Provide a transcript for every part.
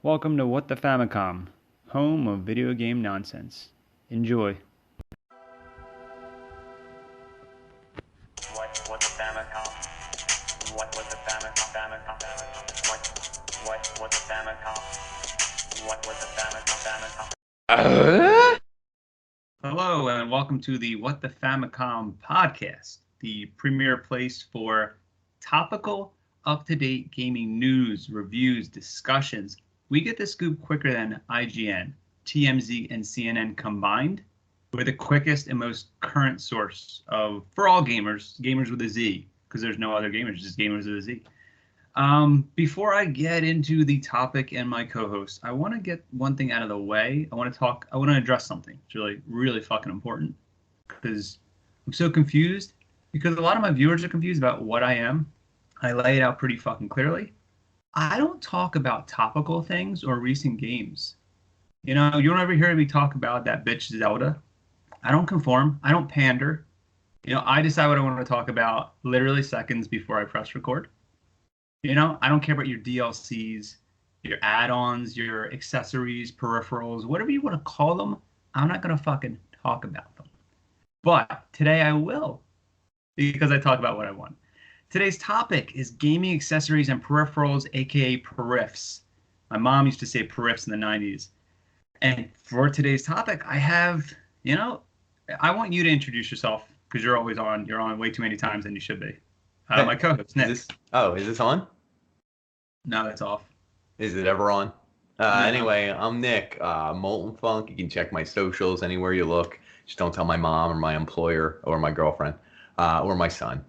Welcome to What the Famicom, home of video game nonsense. Enjoy. What the Famicom? What the Famicom? What the Famicom? What the Famicom? Hello and welcome to the What the Famicom podcast, the premier place for topical, up-to-date gaming news, reviews, discussions. We get the scoop quicker than IGN, TMZ, and CNN combined. We're the quickest and most current source for all gamers with a Z, because there's no other gamers, just gamers with a Z. Before I get into the topic and my co-host, I want to get one thing out of the way. I want to address something. It's really, really fucking important because I'm so confused because a lot of my viewers are confused about what I am. I lay it out pretty fucking clearly. I don't talk about topical things or recent games. You know, you don't ever hear me talk about that bitch Zelda. I don't conform. I don't pander. You know, I decide what I want to talk about literally seconds before I press record. You know, I don't care about your DLCs, your add-ons, your accessories, peripherals, whatever you want to call them. I'm not going to fucking talk about them. But today I will, because I talk about what I want. Today's topic is gaming accessories and peripherals, aka periffs. My mom used to say periffs in the 90s. And for today's topic, I have, I want you to introduce yourself because you're always on. You're on way too many times than you should be. My co-host, Nick. Is this on? No, it's off. Is it ever on? No. Anyway, I'm Nick, Molten Funk. You can check my socials anywhere you look. Just don't tell my mom or my employer or my girlfriend or my son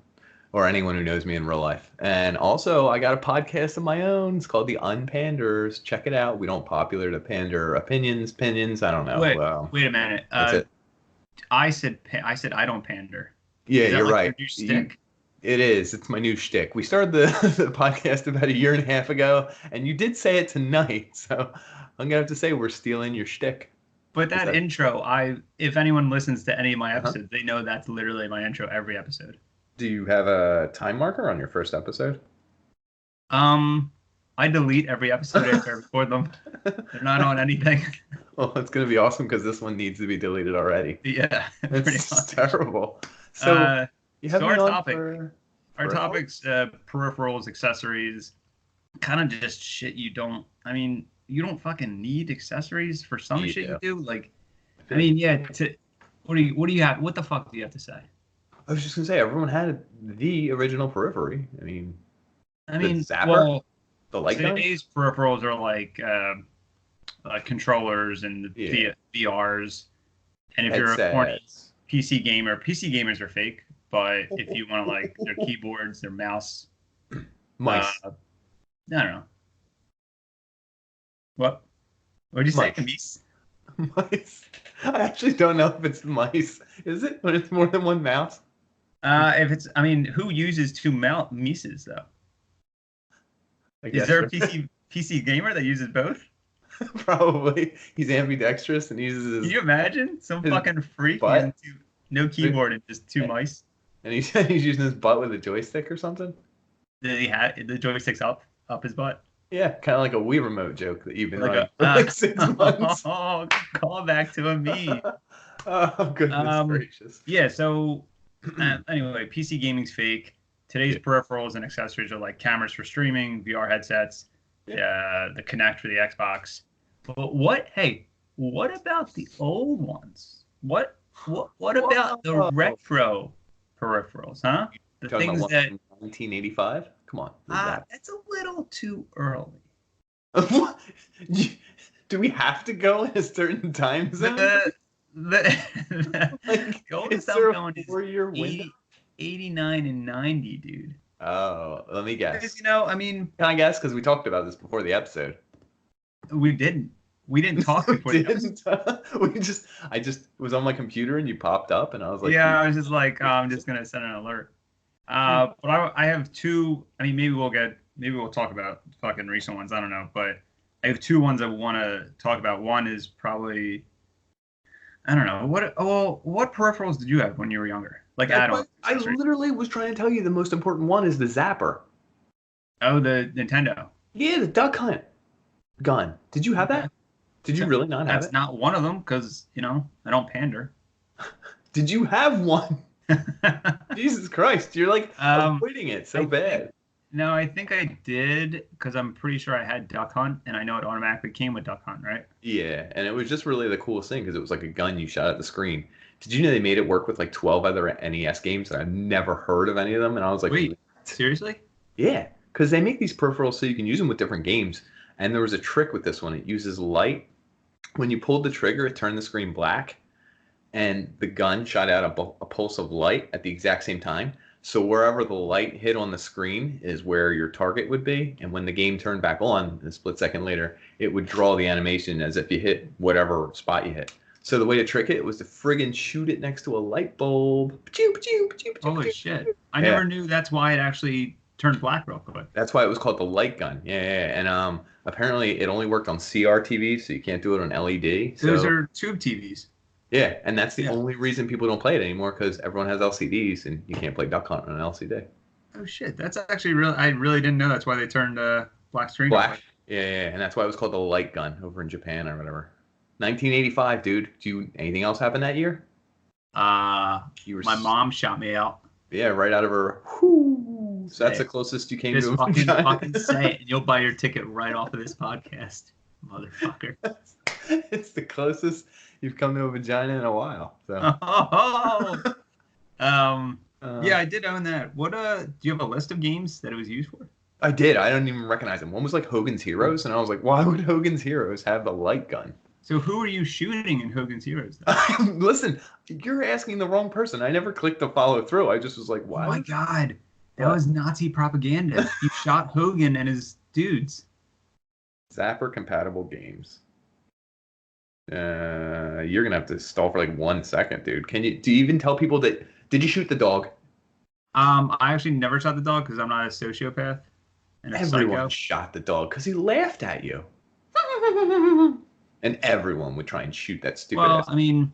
or anyone who knows me in real life. And also, I got a podcast of my own. It's called The Unpanders. Check it out. We don't popular to pander opinions. I don't know. Wait a minute. That's it. I said I don't pander. Yeah, Is that you're like right. your new stick? It is. It's my new shtick. We started the podcast about a year and a half ago, and you did say it tonight. So I'm gonna have to say we're stealing your shtick. But that intro, if anyone listens to any of my episodes, they know that's literally my intro every episode. Do you have a time marker on your first episode? I delete every episode after I record them. They're not on anything. Well, it's gonna be awesome because this one needs to be deleted already. Yeah, it's terrible. So you have our me on topic. Our peripherals? topic's peripherals, accessories, kind of just shit you don't. I mean, you don't fucking need accessories for some shit you do. Like, I mean, yeah. What do you have? What the fuck do you have to say? I was just gonna say everyone had the original periphery. I mean, the zapper, well, the light gun. Today's peripherals are like controllers and VRs. And if you're a horny PC gamer, PC gamers are fake. But if you want to like their keyboards, their mouse, mice. I don't know. What did you say? Mice. Mice. I actually don't know if it's mice. Is it when it's more than one mouse? Who uses two mices though? Is there a PC gamer that uses both? Probably. He's ambidextrous and uses his. Can you imagine some fucking freak using no keyboard and just two mice? And he's using his butt with a joystick or something? Did he have the joysticks up his butt? Yeah, kind of like a Wii remote joke that you've been like running for 6 months. Oh, call back to a me. Oh, goodness gracious. Yeah, so anyway, PC gaming's fake. Today's peripherals and accessories are like cameras for streaming, VR headsets, the Kinect for the Xbox. But what about the old ones? What about the retro peripherals, huh? The things that 1985? Come on. That's a little too early. What? Do we have to go in a certain time zone? The oldest I'm going is 4-year window? 89 and 90, dude. Oh, let me guess. Because, can I guess? Because we talked about this before the episode. We didn't talk before the episode. I just was on my computer and you popped up and I was like, yeah, I was just like, I'm just gonna send an alert. But I have two. I mean, maybe we'll talk about fucking recent ones. I don't know, but I have two ones I want to talk about. One is probably, I don't know, what peripherals did you have when you were younger? Like add-ons. I literally was trying to tell you the most important one is the zapper. Oh, the Nintendo. Yeah, the Duck Hunt. gun. Did you have Okay. that? Did you really not have That's it? not one of them because, I don't pander. Did you have one? Jesus Christ, you're like um, avoiding it so I think bad. no, I think I did because I'm pretty sure I had Duck Hunt, and I know it automatically came with Duck Hunt, right? Yeah, and it was just really the coolest thing because it was like a gun you shot at the screen. Did you know they made it work with like 12 other NES games and I've never heard of any of them? And I was like, Wait, what? seriously? Yeah, because they make these peripherals so you can use them with different games. And there was a trick with this one. It uses light. When you pulled the trigger, it turned the screen black, and the gun shot out a pulse of light at the exact same time. So wherever the light hit on the screen is where your target would be. And when the game turned back on, a split second later, it would draw the animation as if you hit whatever spot you hit. So the way to trick it was to friggin' shoot it next to a light bulb. Pachoo, pachoo, pachoo, pachoo, Holy pachoo. shit! I Yeah, never knew that's why it actually turned black real quick. that's why it was called the light gun. Yeah, yeah, yeah. And apparently it only worked on CRTV, so you can't do it on LED. Those So are tube TVs. yeah, and that's the Yeah. only reason people don't play it anymore because everyone has LCDs and you can't play Duck Hunt on an LCD. Oh shit! That's actually real. I really didn't know that's why they turned black screen real Black. quick. Yeah, yeah, yeah, and that's why it was called the light gun over in Japan or whatever. 1985, dude. Anything else happen that year? You were My mom shot me out. Yeah, right out of her. Whoo. So that's Say the it. closest you came Just to a fucking vagina. fucking say it, and you'll buy your ticket right off of this podcast, motherfucker. It's the closest you've come to a vagina in a while. So. Oh, yeah, Uh, I did own that. What do you have a list of games that it was used for? I did. I don't even recognize them. One was like Hogan's Heroes, and I was like, why would Hogan's Heroes have the light gun? So who are you shooting in Hogan's Heroes? Though? Listen, you're asking the wrong person. I never clicked to follow through. I just was like, Oh why? my god, that What? was Nazi propaganda. You shot Hogan and his dudes. Zapper compatible games. You're gonna have to stall for like 1 second, dude. Do you even tell people that? Did you shoot the dog? I actually never shot the dog because I'm not a sociopath and a Everyone psycho. shot the dog because he laughed at you. And everyone would try and shoot that stupid Well, ass. I mean,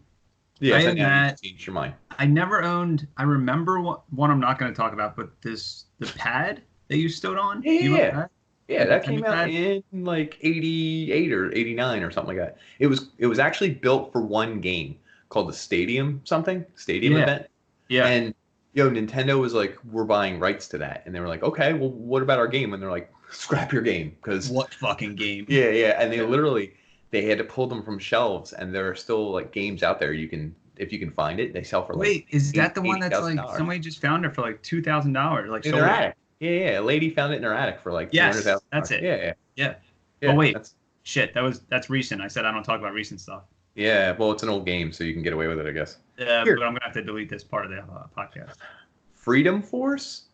Yeah, I so own now you that. changed your mind. I never owned. I remember one I'm not going to talk about, but the pad that you stood on. Yeah, You yeah, own yeah. that? Yeah, The that Nintendo came out pad? in like 88 or 89 or something like that. It was actually built for one game called the Stadium Yeah. event. Yeah. And Nintendo was like, we're buying rights to that. And they were like, okay, well, what about our game? And they're like, scrap your game because What fucking game? yeah, yeah. And they Yeah. literally they had to pull them from shelves, and there are still like games out there if you can find it, they sell for like Wait, is that the one that's like $80,000 somebody just found it for like $2,000? Like in sold their it? attic. Yeah, yeah. A lady found it in her attic for like Yes, $200,000. that's it. Yeah, yeah. Yeah. Yeah, Oh wait, that's- shit. That's recent. I said I don't talk about recent stuff. yeah, well, it's an old game, so you can get away with it, I guess. Yeah, Here. but I'm gonna have to delete this part of the podcast. Freedom Force,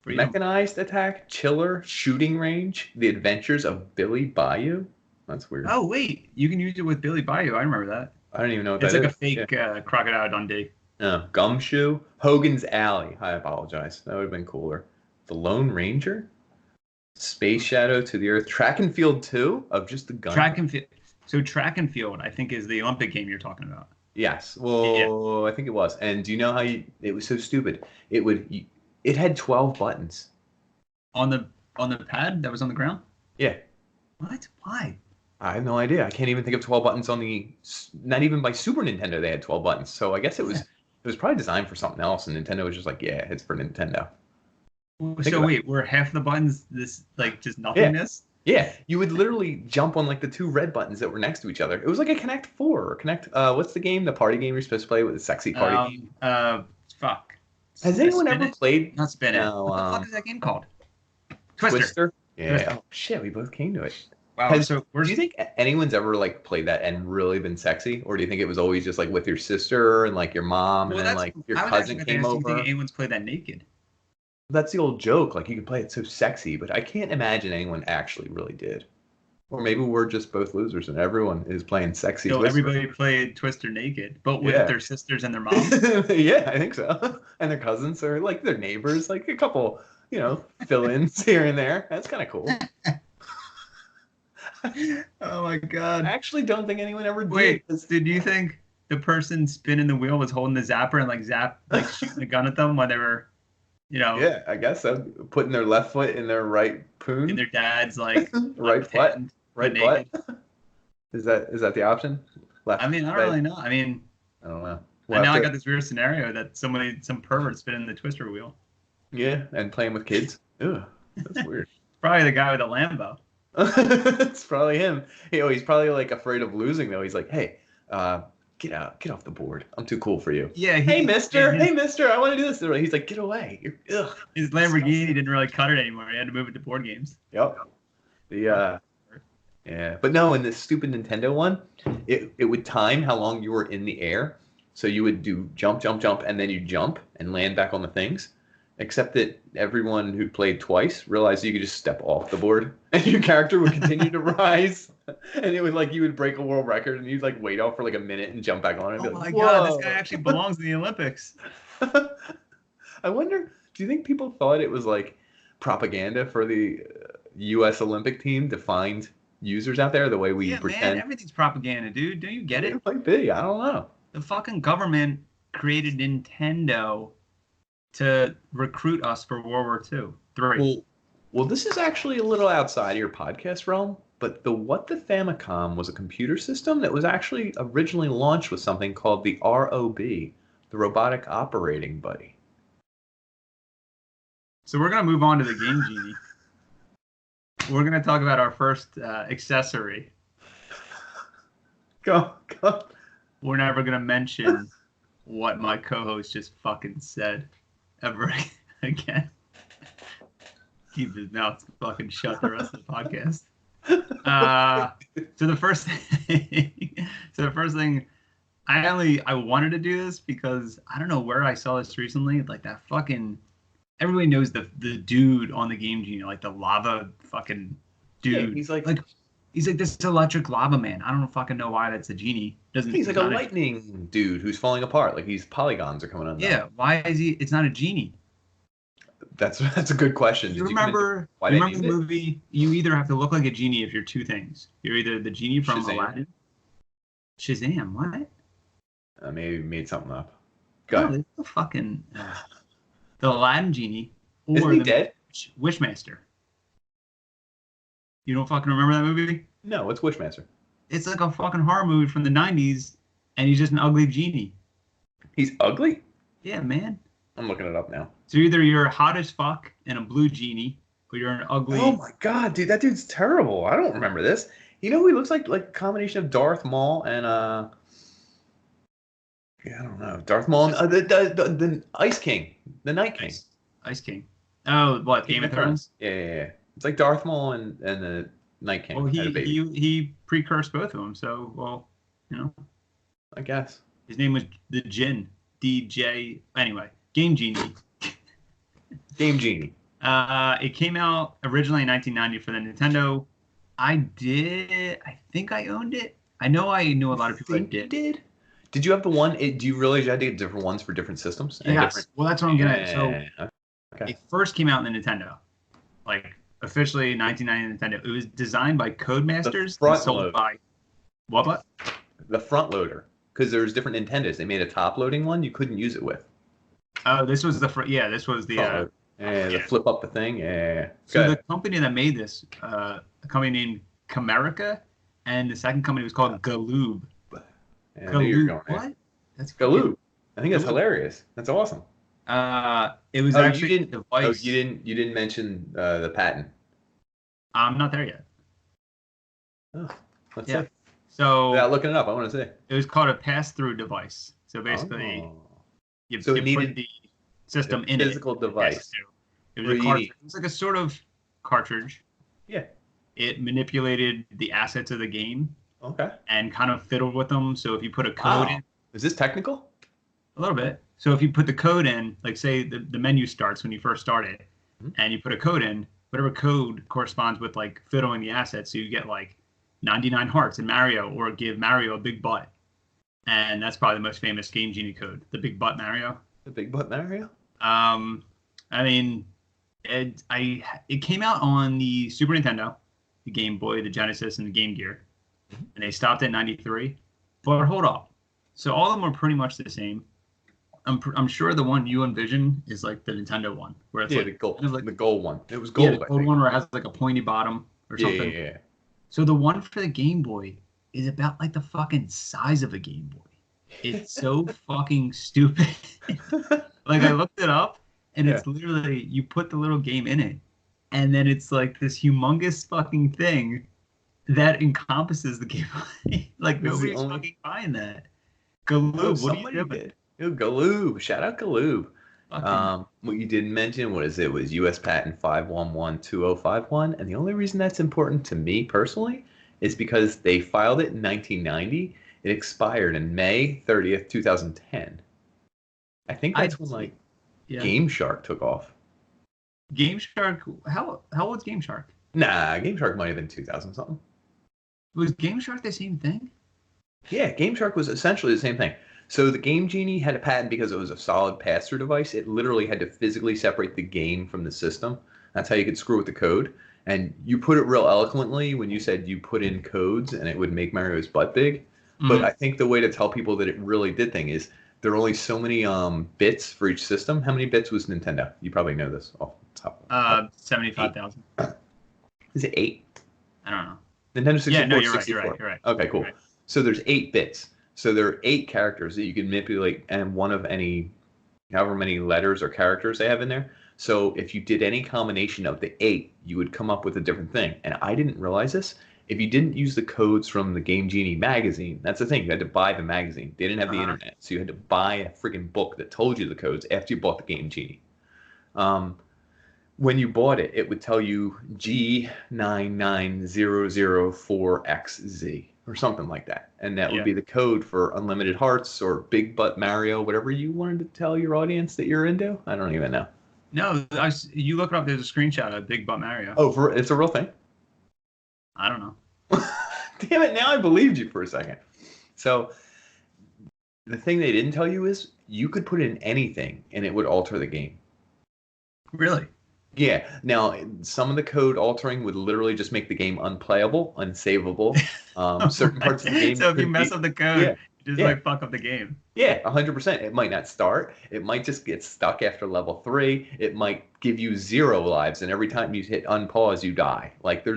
Freedom. Mechanized Attack, Chiller, Shooting Range, The Adventures of Billy Bayou. That's weird. Oh wait, you can use it with Billy Bayou. I remember that. I don't even know what It's that like is. a fake Crocodile Dundee. No, Gumshoe, Hogan's Alley. I apologize. That would have been cooler. The Lone Ranger, Space Shadow to the Earth, Track and Field 2 of just the gun. Track and field. So track and field, I think, is the Olympic game you're talking about. Yes. Well, I think it was. And do you know how it was so stupid? It had 12 buttons. On the pad that was on the ground. Yeah. What? Why? I have no idea. I can't even think of 12 buttons not even by Super Nintendo they had 12 buttons. So I guess it was probably designed for something else, and Nintendo was just like, yeah, it's for Nintendo. So wait, were half the buttons this like just nothingness? Yeah, you would literally jump on like the two red buttons that were next to each other. It was like a Connect 4 or Connect what's the game? The party game you're supposed to play with the sexy party game. Fuck. Has anyone Spin ever It? played Not Spin It. No, What the fuck is that game called? Twister. Yeah. Twister. Oh shit, we both came to it. Wow. Do you think anyone's ever like played that and really been sexy, or do you think it was always just like with your sister and like your mom, and then like your cousin came over? Do you think anyone's played that naked? That's the old joke. Like you can play it so sexy, but I can't imagine anyone actually really did. Or maybe we're just both losers and everyone is playing sexy. So Twister. everybody played Twister naked, but with Yeah. their sisters and their moms. Yeah, I think so. And their cousins or like their neighbors, like a couple, fill-ins here and there. That's kind of cool. Oh my god. I actually don't think anyone ever did. Wait, did you think the person spinning the wheel was holding the zapper and like shooting the gun at them when they were, Yeah, I guess so. Putting their left foot in their right poon. in their dad's like right left foot. hand? Right naked. butt? Is that the option? Left. I mean, I don't right? really know. I mean, I don't know. and now I Left got this weird scenario that some pervert spinning the twister wheel. Yeah, and playing with kids. Ugh, that's weird. Probably the guy with the Lambo. It's probably him. He's probably like afraid of losing though. He's like, hey, get off the board. I'm too cool for you. Yeah, Hey, mister. his, Hey, mister. I want to do this. He's like, get away. Ugh. his Lamborghini didn't really cut it anymore. He had to move it to board games. Yep. Yeah, but no, in this stupid Nintendo one, it would time how long you were in the air. So you would do jump, jump, jump, and then you jump and land back on the things. Except that everyone who played twice realized you could just step off the board and your character would continue to rise. And it was like you would break a world record and you'd like wait out for like a minute and jump back on it. And Oh be my like, God, this "Whoa." guy actually belongs in the Olympics. I wonder, do you think people thought it was like propaganda for the U.S. Olympic team to find users out there the way we pretend? Man, everything's propaganda, dude. Do you get it? It might be. I don't know. The fucking government created Nintendo to recruit us for World War II. Well, this is actually a little outside of your podcast realm, but the What the Famicom was a computer system that was actually originally launched with something called the ROB, the Robotic Operating Buddy. So we're going to move on to the Game Genie. We're going to talk about our first accessory. Go. We're never going to mention what my co-host just fucking said ever again. Keep his mouth fucking shut the rest of the podcast. So the first thing, I wanted to do this because I don't know where I saw this recently. Like that fucking, everybody knows the dude on the Game Genie, like the lava fucking dude. Yeah, he's like this electric lava man. I don't fucking know why that's a genie. He's like a lightning dude who's falling apart. Like these polygons are coming undone. Yeah, why is he? It's not a genie. That's a good question. You remember the movie? You either have to look like a genie if you're two things. You're either the genie from Shazam. Aladdin. Shazam, what? Maybe made something up. Go ahead. The fucking the Aladdin genie or Isn't he the dead? Wishmaster. You don't fucking remember that movie? No, what's Wishmaster? It's like a fucking horror movie from the 90s, and he's just an ugly genie. He's ugly? Yeah, man. I'm looking it up now. So either you're hot as fuck and a blue genie, or you're an ugly. Oh my god, dude, that dude's terrible. I don't remember this. You know who he looks like? Like a combination of Darth Maul and yeah, I don't know. Darth Maul and the Ice King, the Night King. Ice King. Oh, what? Game of Thrones? Yeah. It's like Darth Maul and the Night King. Well, had a baby. he precursed both of them, so I guess. His name was the Jinn. DJ. Anyway, Game Genie. Game Genie. It came out originally in 1990 for the Nintendo. I think I owned it. I knew a lot of people that did. You did? Did you have the one? Do you realize you had to get different ones for different systems? Yes. Well, that's what I'm getting at. So okay. it first came out in the Nintendo, like officially 1990 Nintendo. It was designed by Codemasters and sold by what? The front loader, because there's different Nintendos. They made a top loading one you couldn't use it with. Oh, this was the front. Yeah, this was the. The flip up the thing. Yeah. So the company that made this, a company named Camerica, and the second company was called Galoob. Yeah, Galoob. What? That's Galoob. I think that's hilarious. That's awesome. It was actually a device. Oh, you didn't mention the patent. I'm not there yet. Oh, let's see. So without looking it up, I want to see. It was called a pass-through device. So basically, you put the system in physical device. It was a cartridge. It was like a sort of cartridge. Yeah. It manipulated the assets of the game. Okay. And kind of fiddled with them. So if you put a code in. Is this technical? A little bit. So if you put the code in, like say the menu starts when you first start it, and you put a code in, whatever code corresponds with like fiddling the assets. So you get like 99 hearts in Mario, or give Mario a big butt. And that's probably the most famous Game Genie code, the big butt Mario. The big butt Mario? I mean, it came out on the Super Nintendo, the Game Boy, the Genesis, and the Game Gear. And they stopped at 93. But hold up. So all of them are pretty much the same. I'm sure the one you envision is like the Nintendo one, where it's the gold one. It was gold. Yeah, the gold one where it has like a pointy bottom or something. Yeah. So the one for the Game Boy is about like the fucking size of a Game Boy. It's so fucking stupid. Like I looked it up and Yeah. it's literally you put the little game in it and then it's like this humongous fucking thing that encompasses the Game Boy. Like This is the nobody's only. fucking buying that. Oh, Galoob, what are you somebody doing? did. Oh, Galoob. Shout out Galoob. Fucking What you didn't mention was it was U.S. Patent 5112051, and the only reason that's important to me personally is because they filed it in 1990. It expired in May 30th, 2010. I think I that's when like yeah. Game Shark took off. Game Shark. How old's Game Shark? Nah, Game Shark might have been 2000 something. Was Game Shark the same thing? Yeah, Game Shark was essentially the same thing. So the Game Genie had a patent because it was a solid pass-through device. It literally had to physically separate the game from the system. That's how you could screw with the code. And you put it real eloquently when you said you put in codes and it would make Mario's butt big. But I think the way to tell people that it really did thing is there are only so many bits for each system. How many bits was Nintendo? You probably know this off the top. 75,000. Is it 8? I don't know. Nintendo 64, Yeah, no, you're 64. right. You're right. Okay, cool. Right. So there's 8 bits. So there are 8 characters that you can manipulate, and one of any, however many letters or characters they have in there. So if you did any combination of the 8, you would come up with a different thing. And I didn't realize this. If you didn't use the codes from the Game Genie magazine, that's the thing. You had to buy the magazine. They didn't have the internet, so you had to buy a freaking book that told you the codes after you bought the Game Genie. When you bought it, it would tell you G99004XZ or something like that. And that would be the code for Unlimited Hearts or Big Butt Mario, whatever you wanted to tell your audience that you're into. I don't even know. No, you look it up. There's a screenshot of Big Butt Mario. Oh, it's a real thing? I don't know. Damn it, now I believed you for a second. So the thing they didn't tell you is you could put in anything and it would alter the game. Really? Yeah. Now, some of the code altering would literally just make the game unplayable, unsavable. Certain parts of the game. So if you mess up the code, you just like fuck up the game. Yeah, 100%. It might not start. It might just get stuck after level 3. It might give you 0 lives, and every time you hit unpause, you die. Like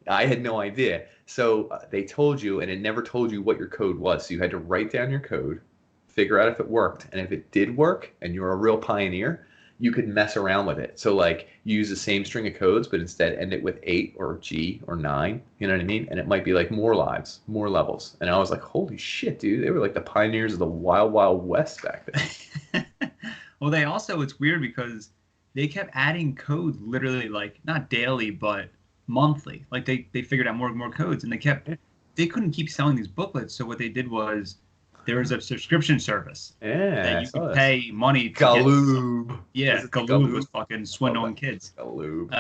I had no idea. So they told you, and it never told you what your code was. So you had to write down your code, figure out if it worked, and if it did work, and you're a real pioneer, you could mess around with it. So like you use the same string of codes, but instead end it with 8 or G or 9. You know what I mean? And it might be like more lives, more levels. And I was like, holy shit, dude. They were like the pioneers of the wild, wild west back then. Well, it's weird because they kept adding codes literally like not daily, but monthly. Like they figured out more and more codes and they couldn't keep selling these booklets. So what they did was there was a subscription service that you could pay money to Galoob. Yeah, Galoob was fucking swindling kids. Galoob.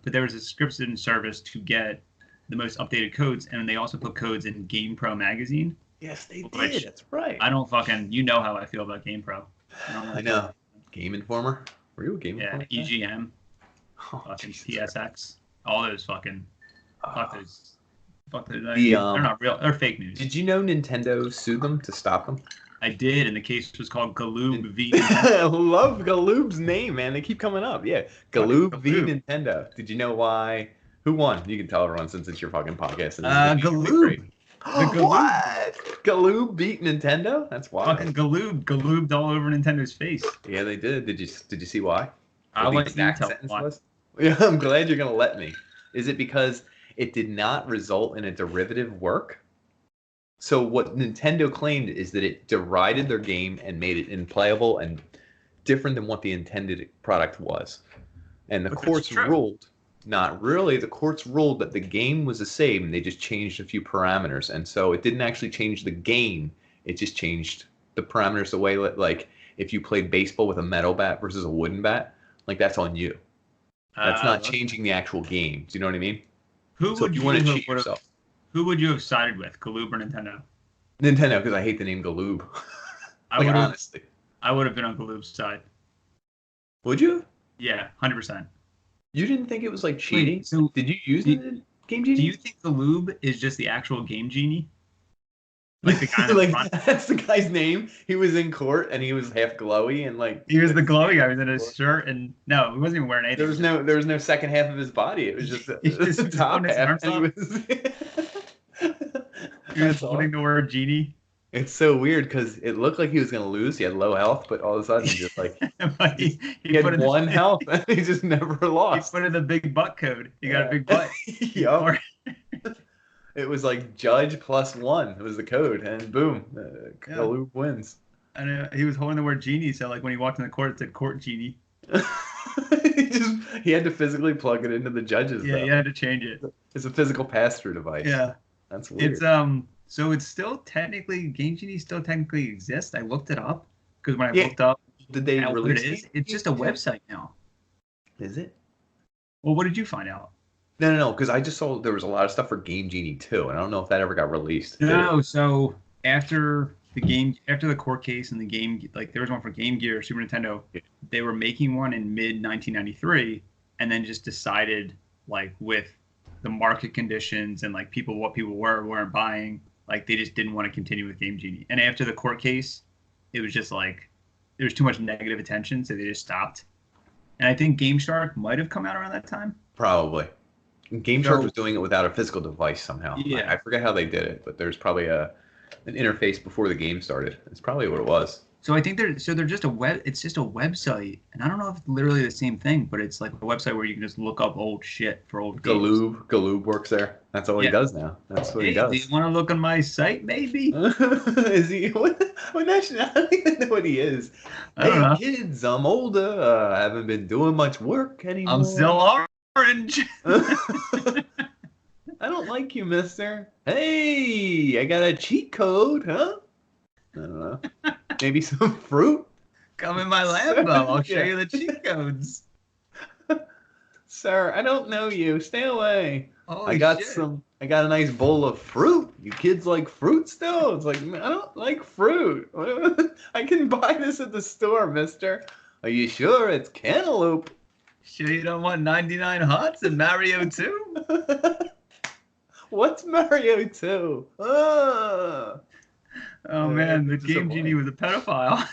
But there was a subscription service to get the most updated codes, and they also put codes in Game Pro magazine. Yes, they did. That's right. I don't fucking, you know how I feel about Game Pro. I know. Game Informer. Were you a Game Informer? Yeah, EGM, fucking PSX, all those fucking, they're not real, they're fake news. Did you know Nintendo sued them to stop them? I did, and the case was called Galoob v. I love Galoob's name, man. They keep coming up. Yeah, Galoob v. Nintendo. Did you know why? Who won? You can tell everyone since it's your fucking podcast. Galoob. What? Galoob beat Nintendo? That's wild. Fucking Galoobed all over Nintendo's face. Yeah, they did. Did you see why? I'll let you tell why. Yeah, I'm glad you're gonna let me. Is it because it did not result in a derivative work? So what Nintendo claimed is that it derided their game and made it unplayable and different than what the intended product was. And the courts ruled, not really, the courts ruled that the game was the same, they just changed a few parameters. And so it didn't actually change the game, it just changed the parameters the way, like, if you played baseball with a metal bat versus a wooden bat, like, that's on you. That's not changing the actual game. Do you know what I mean? Who would you have sided with, Galoob or Nintendo? Nintendo, because I hate the name Galoob. Honestly. I would have been on Galoob's side. Would you? Yeah, 100%. You didn't think it was like cheating? Wait, so did you use the Game Genie? Do you think Galoob is just the actual Game Genie? Like the guy in the Like front. that's the guy's name. He was in court and he was half glowy and like He was the glowy guy. He was in a shirt and no, he wasn't even wearing anything. there was no second half of his body. It was just He just the was top putting his half, arms and he up. was. He was That's holding the word genie. It's so weird because it looked like he was gonna lose. He had low health, but all of a sudden, just like But he he had put in one health, and he just never he lost. put in the big butt code. He got a Yeah. big butt. Yup. It was like judge +1. It was the code, and boom, Yeah. Galoob wins. And he was holding the word genie, so like when he walked in the court, it said court genie. He had to physically plug it into the judges. Yeah, though. you had to change it. It's a physical pass-through device. Yeah, That's weird. it's so it's still technically Game Genie still technically exists. I looked it up because when I Yeah. looked up Did they what release it is, it? it's just a website now. Is it? Well, what did you find out? No, because I just saw there was a lot of stuff for Game Genie too, and I don't know if that ever got released. Did it? No, so after the court case and the game, like there was one for Game Gear, Super Nintendo. Yeah. They were making one in mid 1993, and then just decided like with the market conditions and like what people weren't buying, like they just didn't want to continue with Game Genie. And after the court case, it was just like there was too much negative attention, so they just stopped. And I think Game Shark might have come out around that time. Probably. Game Shark was doing it without a physical device somehow. Yeah. I forget how they did it, but there's probably an interface before the game started. It's probably what it was. So I think they're just it's just a website, and I don't know if it's literally the same thing, but it's like a website where you can just look up old shit for old games. Galoob works there. That's all he does now. That's what he does. Do you want to look on my site, maybe? Is he? What nationality? I don't even know what he is. I don't know. Kids, I'm older. I haven't been doing much work anymore. I'm still orange. I don't like you, mister. Hey, I got a cheat code, huh? I don't know. Maybe some fruit? Come in my Lambo. I'll show you the cheat codes. Sir, I don't know you. Stay away. Holy I got shit. I got a nice bowl of fruit. You kids like fruit still? It's like, man, I don't like fruit. I can buy this at the store, mister. Are you sure it's cantaloupe? Sure you don't want 99 Hots and Mario 2? What's Mario 2? Oh man, the this is Game a Genie was a pedophile.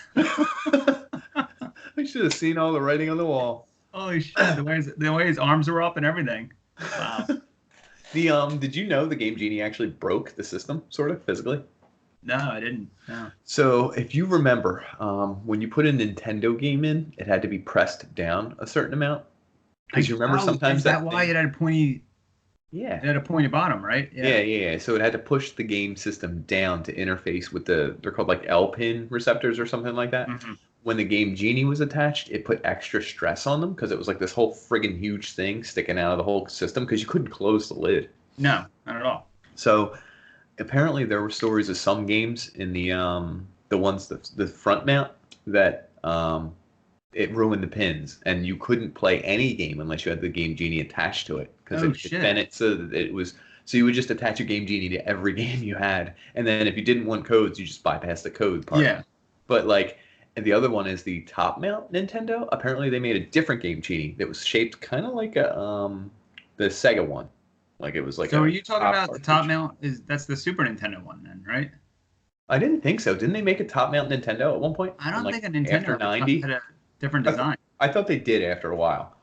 I should have seen all the writing on the wall. Holy shit, the way his arms were up and everything. Wow. Did you know the Game Genie actually broke the system, sort of, physically? No, I didn't. No. So, if you remember, when you put a Nintendo game in, it had to be pressed down a certain amount. Because you remember sometimes is that why it had a pointy? Yeah. It had a pointy bottom, right? Yeah. So it had to push the game system down to interface with they're called like L-pin receptors or something like that. Mm-hmm. When the Game Genie was attached, it put extra stress on them because it was like this whole friggin' huge thing sticking out of the whole system because you couldn't close the lid. No, not at all. So apparently there were stories of some games in the front mount that it ruined the pins and you couldn't play any game unless you had the Game Genie attached to it because so you would just attach your Game Genie to every game you had, and then if you didn't want codes, you just bypass the code part. Yeah. But like, and the other one is the top mount Nintendo. Apparently they made a different Game Genie that was shaped kind of like the Sega one. Like it was like. So are you talking about the top mount? That's the Super Nintendo one then, right? I didn't think so. Didn't they make a top mount Nintendo at one point? I don't think a Nintendo Nintendo after 90 had a different design. I thought they did after a while.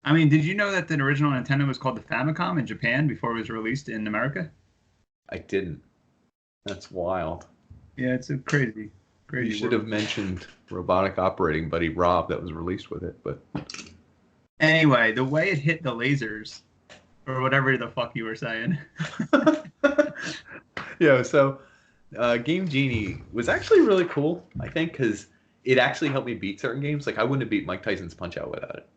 I mean, did you know that the original Nintendo was called the Famicom in Japan before it was released in America? I didn't. That's wild. Yeah, it's a crazy. You should have mentioned Robotic Operating Buddy Rob that was released with it, but anyway, the way it hit the lasers, or whatever the fuck you were saying. Yeah, so Game Genie was actually really cool, I think, because it actually helped me beat certain games. Like I wouldn't have beat Mike Tyson's Punch-Out without it.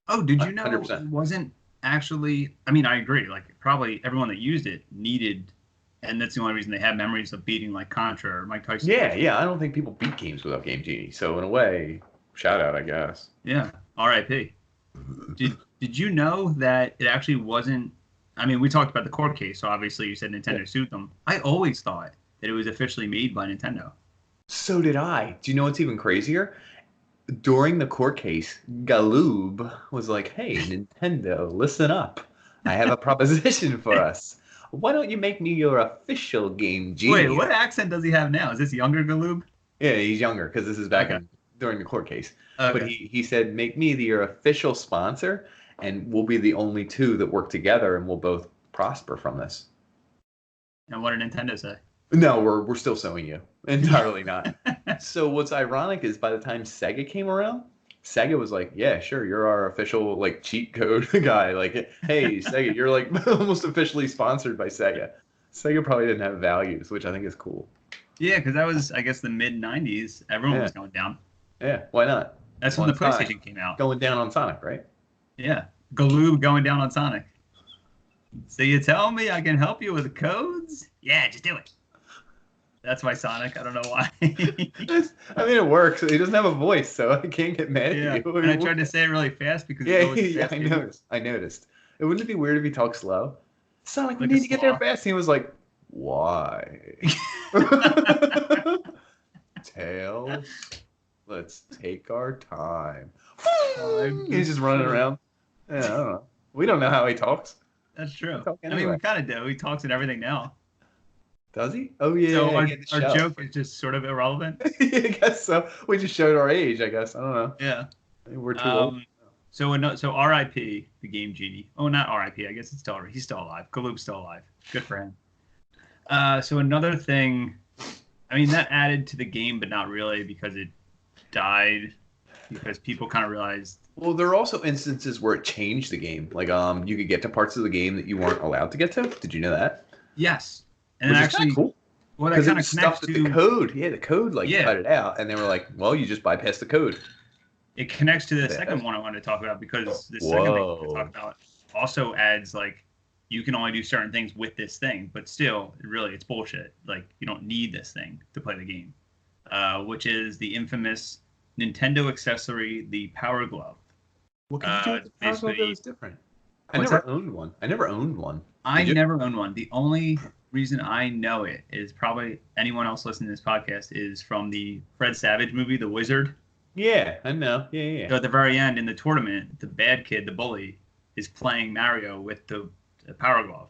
Oh, did you know 100%. it wasn't actually? I mean, I agree. Like probably everyone that used it needed. And that's the only reason they have memories of beating like Contra or Mike Tyson. Yeah. I don't think people beat games without Game Genie. So in a way, shout out, I guess. Yeah. R.I.P. Did you know that it actually wasn't? I mean, we talked about the court case, so obviously you said Nintendo sued them. I always thought that it was officially made by Nintendo. So did I. Do you know what's even crazier? During the court case, Galoob was like, "Hey, Nintendo, listen up. I have a proposition for us. why don't you make me your official Game Genie? Wait, what accent does he have now? Is this younger Galoob? Yeah, he's younger because this is back during the court case. But Okay. he said, make me your official sponsor, and we'll be the only two that work together, and we'll both prosper from this. And what did Nintendo say? No, we're still suing you. Entirely not. So what's ironic is by the time Sega came around, Sega was like, yeah, sure, you're our official like cheat code guy. Like, hey, Sega, you're like almost officially sponsored by Sega. Sega probably didn't have values, which I think is cool. Yeah, because that was, I guess, the mid-'90s. Everyone was going down. Yeah, why not? That's when the PlayStation came out. Going down on Sonic, right? Yeah. Galoob going down on Sonic. So you tell me I can help you with codes? Yeah, just do it. That's my Sonic. I don't know why. I mean, it works. He doesn't have a voice, so I can't get mad at you. And I tried to say it really fast because I noticed. It wouldn't it be weird if he talked slow? Sonic, we need to get there fast. And he was like, why? Tails, let's take our time. He's just running around. Yeah, I don't know. We don't know how he talks. That's true. I mean, we kind of do. He talks and everything now. Does he? Oh, yeah. So our joke is just sort of irrelevant? I guess so. We just showed our age, I guess. I don't know. Yeah. We're too old. So R.I.P. the Game Genie. Oh, not R.I.P. I guess he's still alive. Galoob's still alive. Good for him. So another thing, I mean, that added to the game, but not really because it died because people kind of realized. Well, there are also instances where it changed the game. Like, you could get to parts of the game that you weren't allowed to get to. Did you know that? Yes. And which actually, is cool. Well, that kind of connects to the code. Yeah, the code cut it out, and they were like, "Well, you just bypassed the code." It connects to the second one I wanted to talk about because the second thing I want to talk about also adds like you can only do certain things with this thing, but still, really, it's bullshit. Like you don't need this thing to play the game, which is the infamous Nintendo accessory, the Power Glove. What can you do with the Power Glove that was different? I never owned one. I never owned one. I never owned one. The only reason I know it is probably anyone else listening to this podcast is from the Fred Savage movie, The Wizard. Yeah, I know. Yeah. So at the very end in the tournament, the bad kid, the bully, is playing Mario with the Power Glove.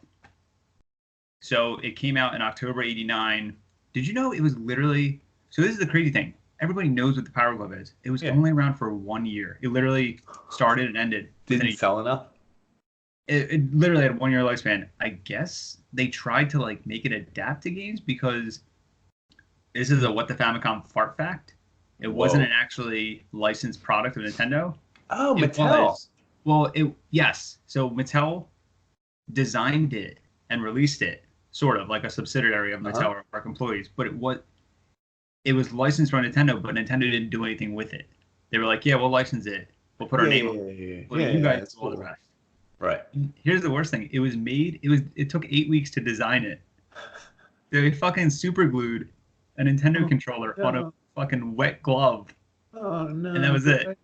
So it came out in October '89. Did you know it was literally? So this is the crazy thing. Everybody knows what the Power Glove is. It was only around for 1 year. It literally started and ended. Didn't sell enough. It literally had 1 year lifespan. I guess they tried to like make it adapt to games because this is a What the Famicom fart fact. It wasn't an actually licensed product of Nintendo. Oh, Mattel. Yes. So Mattel designed it and released it, sort of like a subsidiary of Mattel or Park employees. But it was licensed from Nintendo, but Nintendo didn't do anything with it. They were like, "Yeah, we'll license it. We'll put our name on it. You guys do all the rest." Right. Here's the worst thing. It took 8 weeks to design it. They fucking super glued a Nintendo controller on a fucking wet glove. Oh no. And that was it.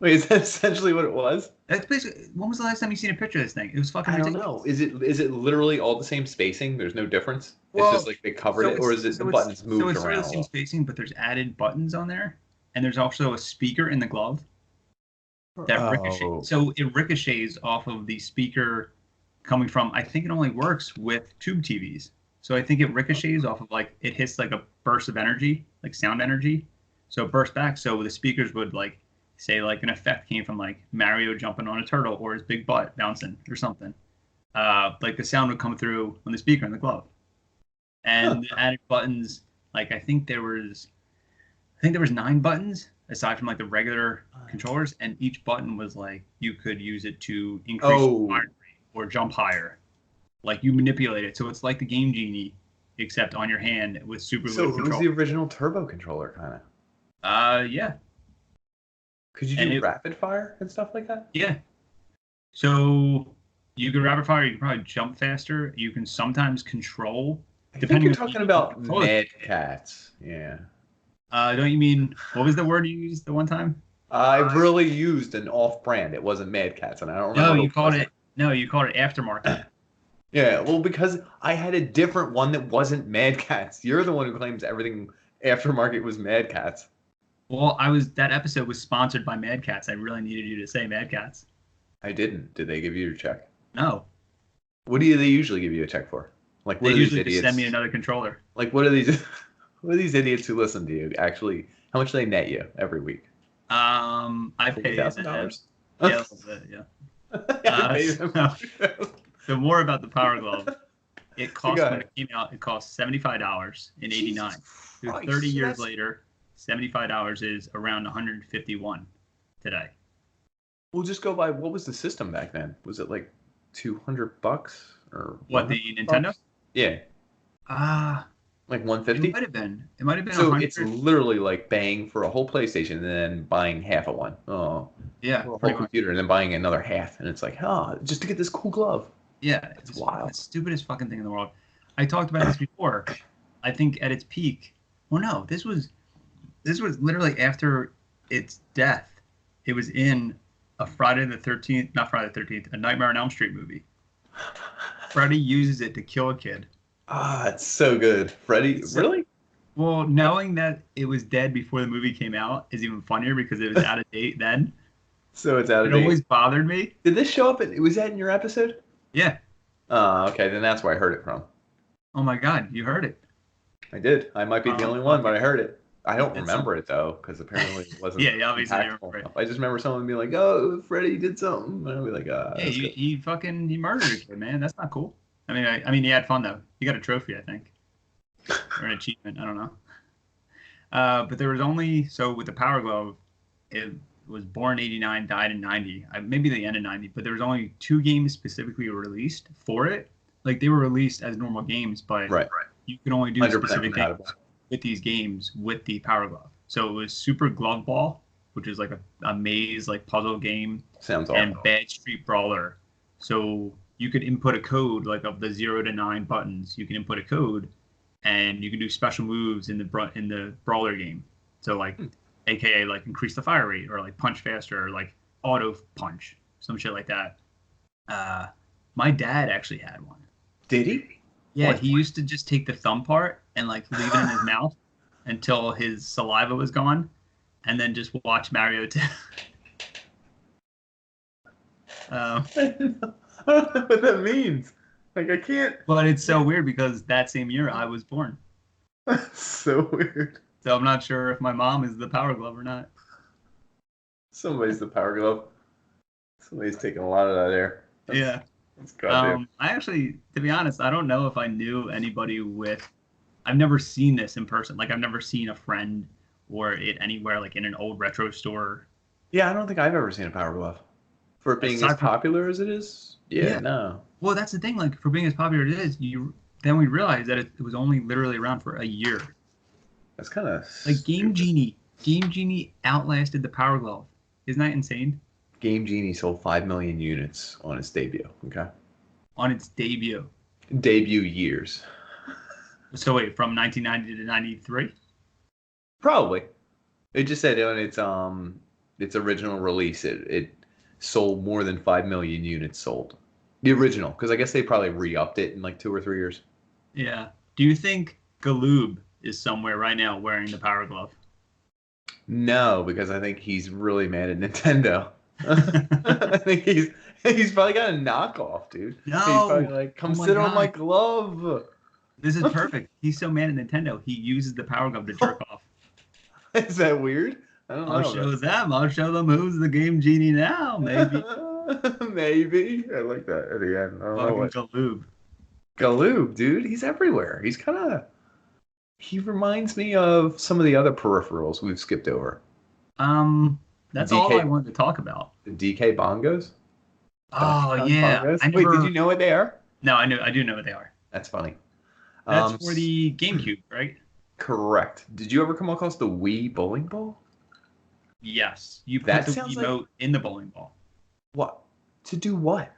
Wait, is that essentially what it was? That's basically. When was the last time you seen a picture of this thing? It was fucking ridiculous. I don't know. Is it literally all the same spacing? There's no difference? It's just like they covered it, or is it the buttons moved around? So it's sort of the same spacing, but there's added buttons on there. And there's also a speaker in the glove. That ricochets. So it ricochets off of the speaker coming from, I think it only works with tube TVs. So I think it ricochets off of like, it hits like a burst of energy, like sound energy. So it bursts back. So the speakers would like, say like an effect came from like Mario jumping on a turtle or his big butt bouncing or something. Like the sound would come through on the speaker in the glove. And the added buttons, like I think there was 9 buttons aside from like the regular controllers, and each button was like you could use it to increase the fire rate or jump higher. Like you manipulate it, so it's like the Game Genie, except on your hand with super. So it was the original turbo controller, kind of. Yeah. Could you do rapid fire and stuff like that? Yeah. So you can rapid fire. You can probably jump faster. You can sometimes control. I think you're talking about Mad Cats. Yeah. Don't you mean, what was the word you used the one time? I really used an off-brand. It wasn't Mad Cats, and I don't remember. You called it Aftermarket. Yeah, well, because I had a different one that wasn't Mad Cats. You're the one who claims everything Aftermarket was Mad Cats. Well, that episode was sponsored by Mad Cats. I really needed you to say Mad Cats. I didn't. Did they give you your check? No. What do they usually give you a check for? Like, what They are these usually just idiots? send me another controller. Like, what are these? What are these idiots who listen to you actually? How much do they net you every week? I pay them. $40,000. Yeah, a little bit, yeah. I pay them. So more about the Power Glove. It cost when Okay. it came out. It cost $75 in '89. So Christ, 30 so years that's- later, $75 is around 151 today. We'll just go by what was the system back then? Was it like $200 or What, the Nintendo? $100? Yeah, Ah, like it 150. might have been. It might have been So 100. it's literally like paying for a whole PlayStation and then buying half of one. Oh, Yeah, or a whole pretty much. computer and then buying another half, and it's like, just to get this cool glove. Yeah, It's it's wild. the stupidest fucking thing in the world. I talked about this before. I think at its peak. Well, no, this was literally after its death. It was in a Friday the 13th, not Friday the 13th, a Nightmare on Elm Street movie. Freddy uses it to kill a kid. It's so good. Freddy, really? Well, knowing that it was dead before the movie came out is even funnier because it was out of date then. So it's out of It date. always bothered me. Did this show up? Was that in your episode? Yeah. Okay, then that's where I heard it from. Oh my God, you heard it. I did. I might be the only one, but I heard it. I don't It's- remember it though, because apparently it wasn't. Yeah, obviously you impactful remember it. enough. I just remember someone being like, "Oh, Freddy did something," and I'd be like, Yeah, that's good." he murdered a kid, man. That's not cool. I mean, he had fun though. He got a trophy, I think, or an achievement. I don't know. But there was only with the Power Glove, it was born in '89, died in '90, maybe the end of '90. But there was only 2 games specifically released for it. Like they were released as normal games, but Right. you could only do 100% specific compatible. things with these games with the Power Glove. So it was Super Glove Ball, which is like a maze like puzzle game, Sounds and awful. Bad Street Brawler. So you could input a code like of the 0 to 9 buttons. You can input a code, and you can do special moves in the brawler game. So like, AKA like increase the fire rate, or like punch faster, or like auto punch, some shit like that. My dad actually had one. Did he? Yeah, What? he used to just take the thumb part and like leave it in his mouth until his saliva was gone, and then just watch Mario 2. I don't know what that means. Like I can't. But it's so weird because that same year I was born. That's so weird. So I'm not sure if my mom is the Power Glove or not. Somebody's the Power Glove. Somebody's taking a lot of that air. Yeah. That's goddamn. I actually, to be honest, I don't know if I knew anybody with. I've never seen this in person. Like I've never seen a friend or it anywhere, like in an old retro store. Yeah, I don't think I've ever seen a Power Glove. For it being Aside as from- popular as it is? Yeah. No. Well, that's the thing. Like for being as popular as it is, then we realized that it was only literally around for a year. That's kind of Like Game Genie outlasted the Power Glove. Isn't that insane? Game Genie sold 5 million units on its debut. Okay. On its debut. Debut years. So wait, from 1990 to 93? Probably. It just said on its original release, it sold more than 5 million units sold. The original, because I guess they probably re-upped it in like 2 or 3 years. Yeah. Do you think Galoob is somewhere right now wearing the Power Glove? No, because I think he's really mad at Nintendo. I think he's probably got a knockoff, dude. No. He's probably like, come Oh my sit on God. my glove. This is perfect. He's so mad at Nintendo, he uses the Power Glove to jerk off. Is that weird? I don't know. I'll show them. I'll show them who's the Game Genie now, maybe. Maybe. I like that at the end. I don't know Fucking what. Galoob. Galoob, dude. He's everywhere. He's kind of. He reminds me of some of the other peripherals we've skipped over. That's all DK I wanted to talk about. The DK bongos. Oh yeah. Bongos? I never, Wait, did you know what they are? No, I do know what they are. That's funny. That's for the GameCube, right? Correct. Did you ever come across the Wii bowling ball? Yes. You put That the sounds like- Wiimote in the bowling ball. What? To do what?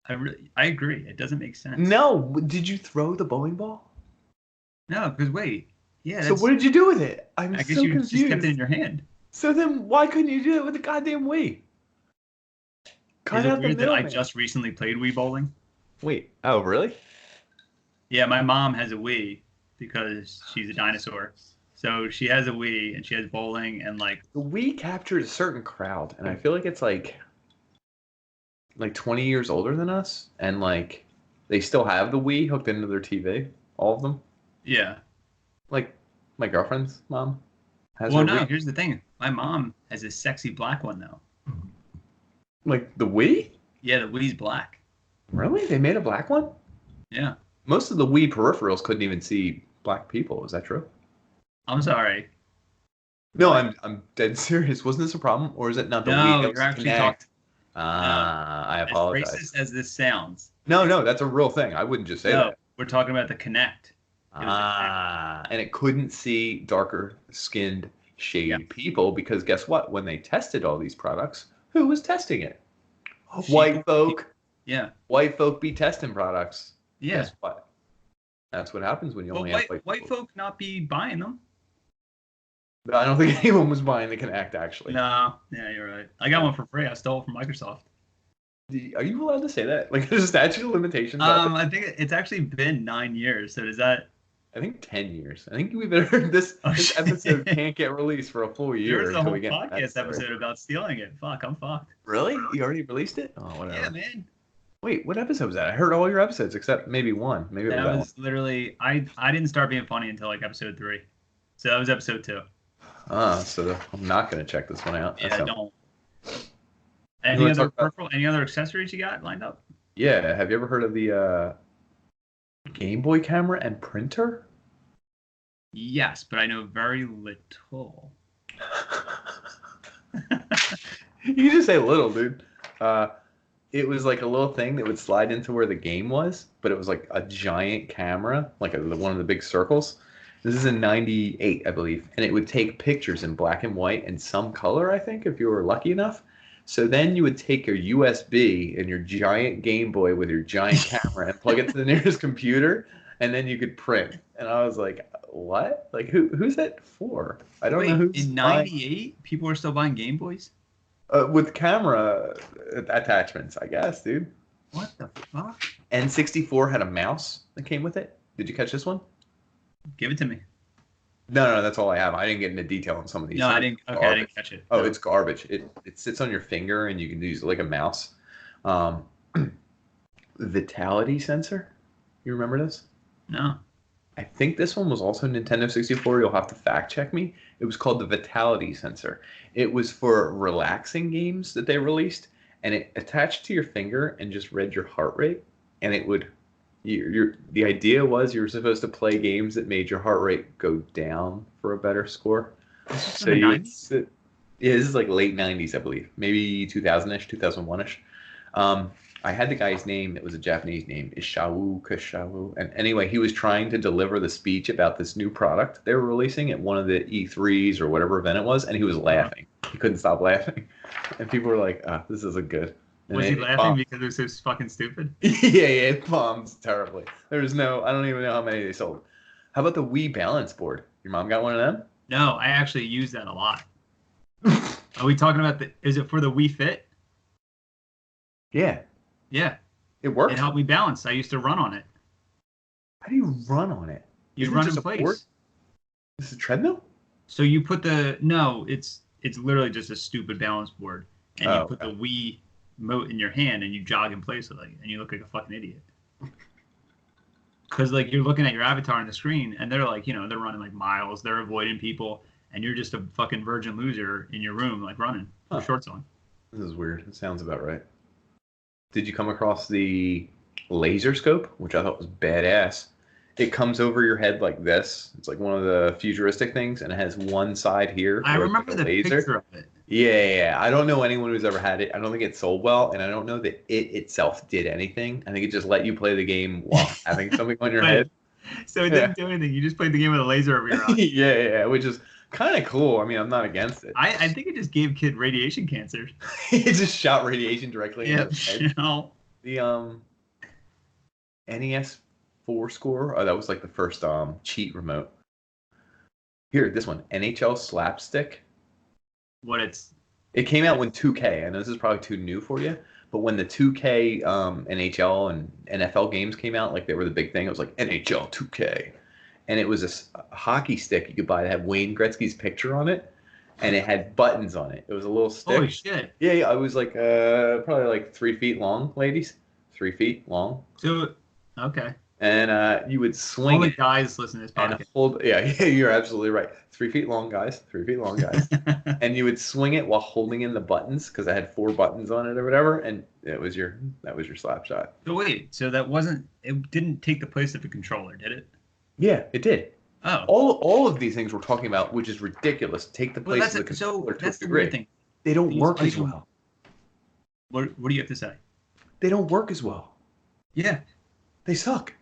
I agree. It doesn't make sense. No. Did you throw the bowling ball? No, because wait. Yeah. So what did you do with it? I'm I guess so you confused. just kept it in your hand. So then why couldn't you do it with the goddamn Wii? Cut Is it out the weird that I middleman. just recently played Wii bowling? Wait. Oh, really? Yeah, my mom has a Wii because she's a dinosaur. So she has a Wii and she has bowling and like The Wii captured a certain crowd, and I feel like it's like like 20 years older than us, and like they still have the Wii hooked into their TV. All of them. Yeah. Like my girlfriend's mom has Well, her no, Wii. here's the thing. My mom has a sexy black one now. Like the Wii? Yeah, the Wii's black. Really? They made a black one? Yeah. Most of the Wii peripherals couldn't even see black people. Is that true? I'm sorry. No, What? I'm dead serious. Wasn't this a problem, or is it not the Wii No, that you're was actually Connect? talking. No. I As apologize. racist as this sounds, No, that's a real thing. I wouldn't just say no, that. we're talking about the Connect. It was the Connect. And it couldn't see darker skinned Yeah. shade people because guess what? When they tested all these products, who was testing it? Sheeple White folk. Yeah. White folk be testing products. Yeah. Guess what? That's what happens when you Well, only have white people. folk not be buying them. I don't think anyone was buying the Connect actually. No. Yeah, you're right. I got one for free. I stole it from Microsoft. Are you allowed to say that? Like there's a statute of limitations. out there? I think it's actually been 9 years. So does that? I think 10 years. I think we better this Oh, this shit. episode can't get released for a full year. There was a until whole we get that podcast story. episode about stealing it. Fuck, I'm fucked. Really? You already released it? Oh, whatever. Yeah, man. Wait, what episode was that? I heard all your episodes except maybe one. Maybe it was That that one. was literally I didn't start being funny until like episode 3. So that was episode 2. So I'm not gonna check this one out. Yeah, That's don't. You Any wanna other talk about- peripheral? Any other accessories you got lined up? Yeah. Have you ever heard of the Game Boy camera and printer? Yes, but I know very little. You can just say little, dude. It was like a little thing that would slide into where the game was, but it was like a giant camera, like one of the big circles. This is in '98, I believe, and it would take pictures in black and white and some color, I think, if you were lucky enough. So then you would take your USB and your giant Game Boy with your giant camera and plug it to the nearest computer, and then you could print. And I was like, what? Like, who's that for? I don't know who's in buying- '98, people were still buying Game Boys? with camera attachments, I guess, dude. What the fuck? N64 had a mouse that came with it. Did you catch this one? Give it to me. No, that's all I have. I didn't get into detail on some of these. No, I Some didn't. are Okay, I didn't garbage. catch it. Oh, it's garbage. It sits on your finger and you can use it like a mouse. Vitality sensor. You remember this? No. I think this one was also Nintendo 64. You'll have to fact check me. It was called the Vitality sensor. It was for relaxing games that they released, and it attached to your finger and just read your heart rate. And it would, the idea was you were supposed to play games that made your heart rate go down for a better score. So the you would 90s? sit, yeah, this is like late 90s, I believe, maybe 2000-ish, 2001-ish. I had the guy's name. It was a Japanese name, Ishawu Kashawu. And anyway, he was trying to deliver the speech about this new product they were releasing at one of the E3s or whatever event it was, and he was laughing. He couldn't stop laughing. And people were like, this isn't good. And Was he it laughing bombed. because it was so fucking stupid? Yeah, it bombs terribly. I don't even know how many they sold. How about the Wii balance board? Your mom got one of them? No, I actually use that a lot. Are we talking about is it for the Wii Fit? Yeah. Yeah. It works. It helped me balance. I used to run on it. How do you run on it? You Isn't it run just in a place. board? This is a treadmill? So you put it's literally just a stupid balance board, and you put the Wii remote in your hand, and you jog in place with it, and you look like a fucking idiot. Because like you're looking at your avatar on the screen, and they're like, they're running like miles, they're avoiding people, and you're just a fucking virgin loser in your room, like running with shorts on. This is weird. It sounds about right. Did you come across the laser scope, which I thought was badass? It comes over your head like this. It's like one of the futuristic things, and it has one side here. I where it's remember like a the laser. picture of it. Yeah. I don't know anyone who's ever had it. I don't think it sold well, and I don't know that it itself did anything. I think it just let you play the game while having something on your Right. head. So it didn't do anything. You just played the game with a laser over your eye. Yeah, which is kind of cool. I mean, I'm not against it. I think it just gave kid radiation cancer. It just shot radiation directly Yeah, into his head. The NES 4 score. Oh, that was like the first cheat remote. Here, this one, NHL Slapstick. It came out when 2K. I know this is probably too new for you, but when the 2K NHL and NFL games came out, like they were the big thing. It was like NHL 2K, and it was a hockey stick you could buy that had Wayne Gretzky's picture on it, and it had buttons on it. It was a little stick. Holy shit! Yeah, I was like probably like 3 feet long, ladies. 3 feet long. So, okay. And you would swing Only it guys listen to this and podcast. hold. Yeah, you're absolutely right. 3 feet long, guys. 3 feet long, guys. And you would swing it while holding in the buttons because I had 4 buttons on it or whatever, and that was your slap shot. So wait, so that wasn't, it didn't take the place of a controller, did it? Yeah, it did. Oh. All of these things we're talking about, which is ridiculous, take the place of the controller to a that's the degree. weird thing. They don't work as well. What do you have to say? They don't work as well. Yeah. They suck.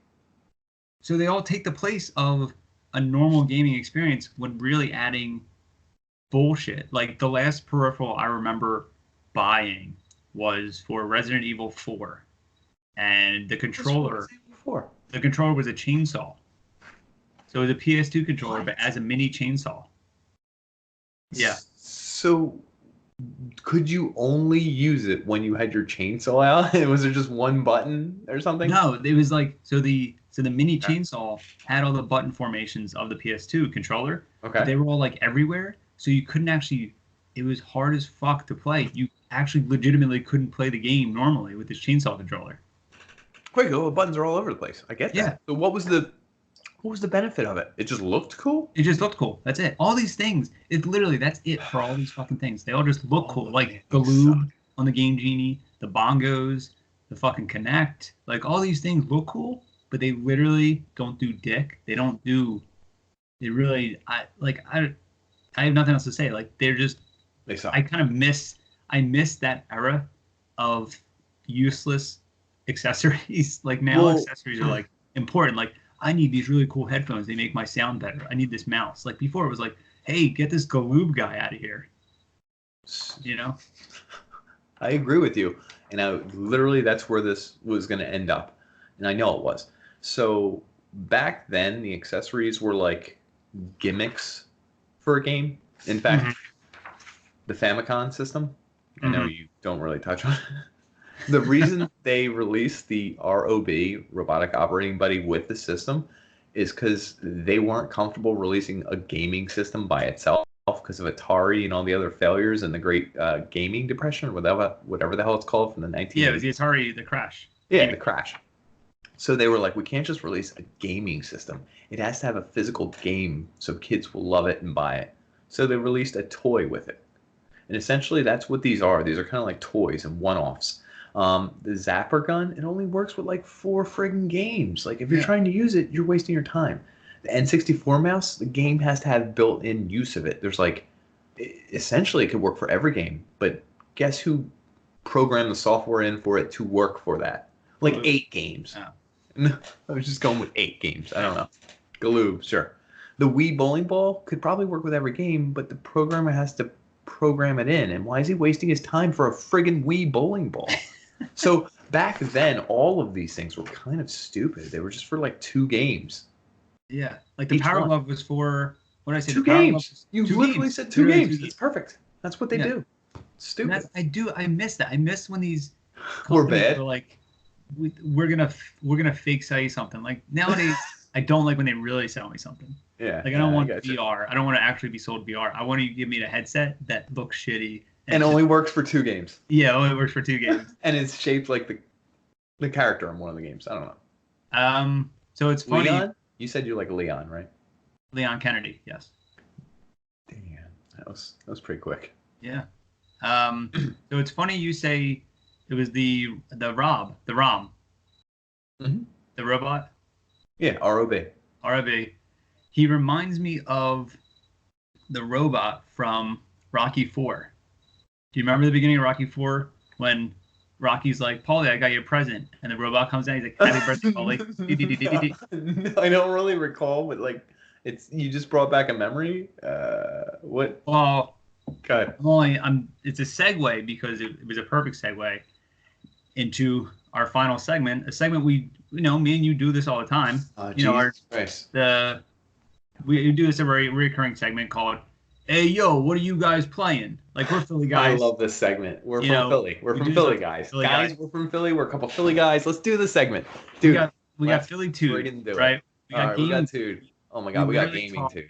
So they all take the place of a normal gaming experience when really adding bullshit. Like the last peripheral I remember buying was for Resident Evil 4. And the controller was a chainsaw. So it was a PS2 controller, but as a mini chainsaw. Yeah. So could you only use it when you had your chainsaw out? Was there just one button or something? No, it was like so the mini chainsaw had all the button formations of the PS2 controller. Okay. But they were all like everywhere, so you couldn't actually. It was hard as fuck to play. You actually legitimately couldn't play the game normally with this chainsaw controller. Quick, the buttons are all over the place. I get that. Yeah. So what was the benefit of it? It just looked cool? It just looked cool. That's it. All these things, that's it for all these fucking things. They all just look cool. Like the lube on the Game Genie, the bongos, the fucking Connect. Like all these things look cool, but they literally don't do dick. They don't do. They really. I have nothing else to say. Like they're just. They suck. I miss that era of useless accessories. Like now, accessories are like important. Like I need these really cool headphones. They make my sound better. I need this mouse. Like before, it was like, hey, get this Galoob guy out of here. You know? I agree with you. And literally, that's where this was going to end up. And I know it was. So back then, the accessories were like gimmicks for a game. In fact, the Famicom system, I know you don't really touch on it. The reason they released the ROB, Robotic Operating Buddy, with the system is because they weren't comfortable releasing a gaming system by itself because of Atari and all the other failures and the Great Gaming Depression or whatever the hell it's called from the 1980s. Yeah, it was the Atari, the crash. Yeah, the crash. So they were like, we can't just release a gaming system. It has to have a physical game so kids will love it and buy it. So they released a toy with it. And essentially that's what these are. These are kind of like toys and one-offs. The Zapper gun, it only works with like 4 friggin' games. Like if you're trying to use it, you're wasting your time. The N64 mouse, the game has to have built-in use of it. There's like, essentially it could work for every game, but guess who programmed the software in for it to work for that? Like 8 games. Oh. I was just going with 8 games. I don't know. Galoob, sure. The Wii bowling ball could probably work with every game, but the programmer has to program it in. And why is he wasting his time for a friggin' Wii bowling ball? So back then, all of these things were kind of stupid. They were just for like 2 games. Yeah, like the Power Glove was for what did I say? 2 games. You literally said 2 games. It's perfect. That's what they do. Stupid. I miss that. I miss when these were bad. Were like, we're gonna fake sell you something. Like nowadays, I don't like when they really sell me something. Yeah. Like I don't want VR. I don't want to actually be sold VR. I want you to give me a headset that looks shitty and only works for 2 games. Yeah, only works for 2 games. And it's shaped like the character in one of the games. I don't know. So it's funny. Leon? You said you like Leon, right? Leon Kennedy, yes. Damn, that was pretty quick. Yeah. So it's funny you say it was the ROM. Mm-hmm. The robot. Yeah, ROB. ROB. He reminds me of the robot from Rocky 4. Do you remember the beginning of Rocky 4 when Rocky's like, Paulie, I got you a present, and the robot comes down, he's like, happy birthday, Paulie. No, I don't really recall, but like, you just brought back a memory. What? Well, God. It's a segue because it was a perfect segue into our final segment, a segment me and you do this all the time. We do this a very recurring segment called "Hey Yo, what are you guys playing?" Like we're Philly guys. I love this segment. We're from Philly. We're from Philly guys. We're from Philly. We're a couple Philly guys. Let's do this segment, dude. We got Philly too, right? We got Tude. Oh my God, we got gaming too.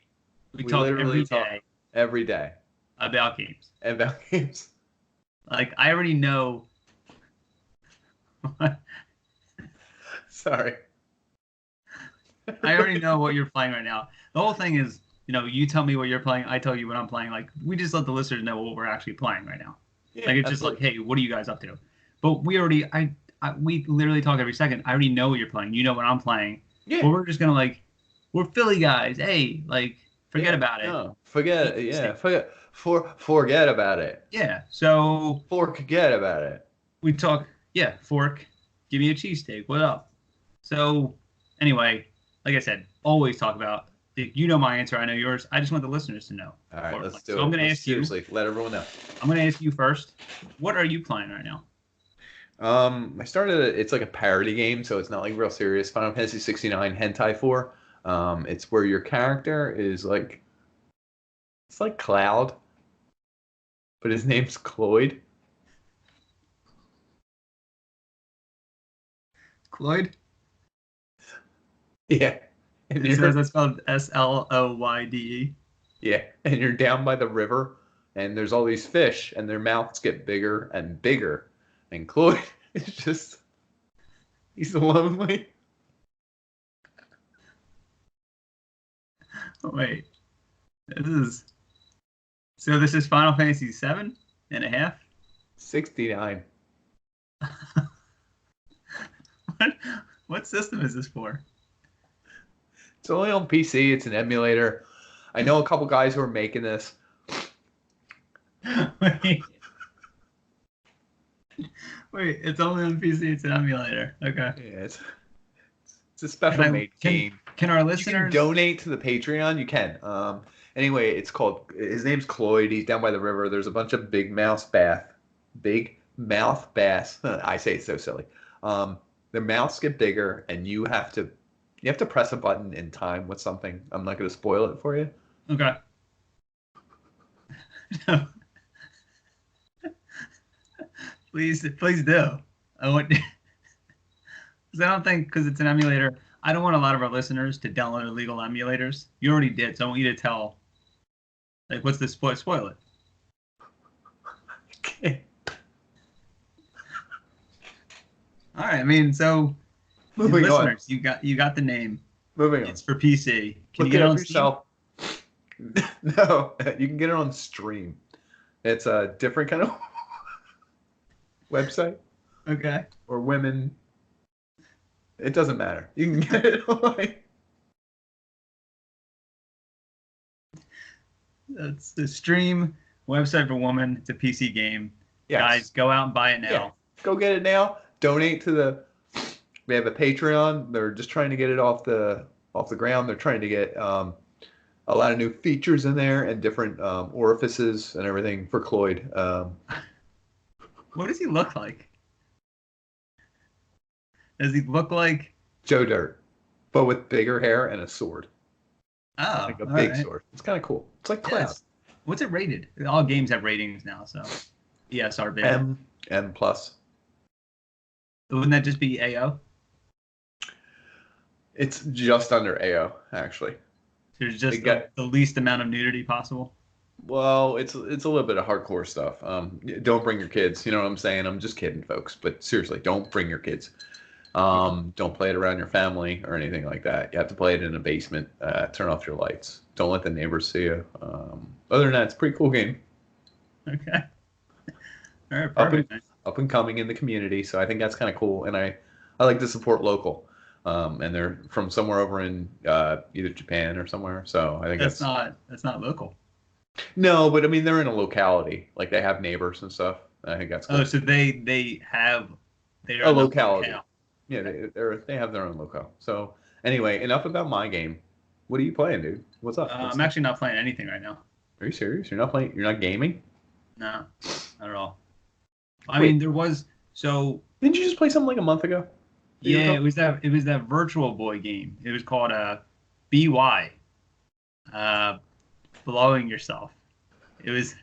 We talk every day. Every day. about games. About games. Like I already know. Sorry. I already know what you're playing right now. The whole thing is, you tell me what you're playing, I tell you what I'm playing. Like we just let the listeners know what we're actually playing right now. Yeah, Like it's absolutely. just like, hey, what are you guys up to? But we already, we literally talk every second. I already know what you're playing. You know what I'm playing. Yeah. But we're just gonna like, we're Philly guys. Hey, like, forget about it. No, forget it. Yeah, forget about it. Yeah. So Forget about it. we talk. Yeah, fork. Give me a cheesesteak. What up? So anyway, like I said, always talk about. You know my answer. I know yours. I just want the listeners to know. All right, let's do So it. I'm gonna Let's ask you. seriously let everyone know. I'm gonna ask you first. What are you playing right now? I started. It's like a parody game, so it's not like real serious. Final Fantasy 69 Hentai 4. It's where your character is like, it's like Cloud, but his name's Cloyd. Cloyd. Yeah, and It says that's spelled Sloyde. yeah, and you're down by the river, and there's all these fish, and their mouths get bigger and bigger, and Cloyd is just, he's lonely. Oh, wait, this is Final Fantasy 7.5. 69. What system is this for? It's only on PC. It's an emulator. I know a couple guys who are making this. Wait. Wait, it's only on PC. It's an emulator. Okay. Yeah, it's a special made game. Can our You can listeners donate to the Patreon. You can. Anyway, it's called. His name's Cloyd. He's down by the river. There's a bunch of big mouth bass. I say it's so silly. Their mouths get bigger, and you have to press a button in time with something. I'm not going to spoil it for you. Okay. Please do. I want. Because I don't think because it's an emulator. I don't want a lot of our listeners to download illegal emulators. You already did, so I want you to tell. Like, what's the spoil it? Okay. All right. I mean, so Moving on. listeners, you got the name. Moving on. It's for PC. Can Look you get it it up on yourself. No, you can get it on Stream. It's a different kind of website. Steam? Okay. Or women. It doesn't matter. You can get it on. That's the Stream website for women. It's a PC game. Yes. Guys, go out and buy it now. Yeah. Go get it now. Donate to the. We have a Patreon. They're just trying to get it off the ground. They're trying to get a lot of new features in there and different orifices and everything for Cloyd. What does he look like? Does he look like Joe Dirt, but with bigger hair and a sword. Like a big sword. It's kind of cool. It's like Cloud. Yes. What's it rated? All games have ratings now, so ESRB. M plus. Wouldn't that just be AO? It's just under AO actually. There's just the least amount of nudity possible. Well, it's a little bit of hardcore stuff. Don't bring your kids. You know what I'm saying? I'm just kidding, folks. But seriously, don't bring your kids. Don't play it around your family or anything like that. You have to play it in a basement. Turn off your lights. Don't let the neighbors see you. Other than that, it's a pretty cool game. Okay. All right, perfect. Up and coming in the community, so I think that's kind of cool. And I like to support local. And they're from somewhere over in either Japan or somewhere. So I think that's not local. No, but I mean they're in a locality. Like they have neighbors and stuff. I think that's cool. Oh, so they have a locality. Yeah, they have their own local. So anyway, enough about my game. What are you playing, dude? What's up? I'm actually not playing anything right now. Are you serious? You're not playing? You're not gaming? No, not at all. I mean, there was so. Didn't you just play something like a month ago? Yeah, it was that Virtual Boy game. It was called BY, Blowing Yourself. It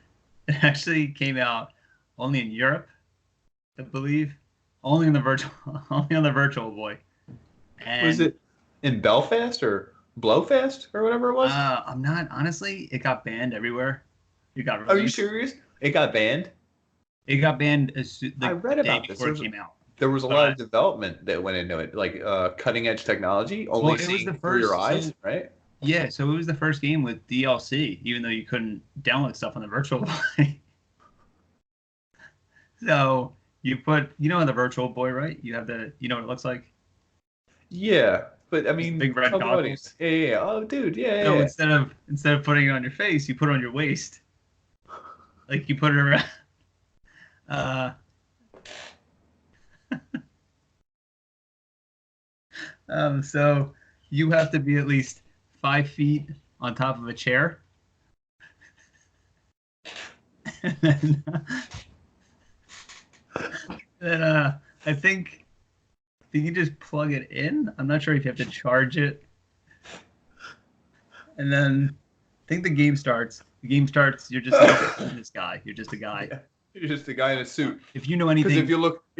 actually came out only in Europe, I believe. Only on the Virtual Boy. And was it in Belfast or Blowfast or whatever it was? I'm not honestly. It got banned everywhere. It got Are you released. serious? It got banned? It got banned I the read day about this. before it came out. There was a lot But of development that went into it, like cutting edge technology, well, only it was seeing the through your first. eyes, So right? yeah, so it was the first game with DLC, even though you couldn't download stuff on the Virtual Boy. So you put, the Virtual Boy, right? You have you know what it looks like? Yeah, but I Just mean, big red tell the audience. goggles. Yeah, yeah, yeah. Oh, dude, yeah, So yeah. instead of putting it on your face, you put it on your waist. Like you put it around. Uh, so you have to be at least 5 feet on top of a chair. And then I think you can just plug it in. I'm not sure if you have to charge it. And then I think the game starts. The game starts. You're just this guy. You're just a guy. Yeah. You're just a guy in a suit. If you know Because anything, if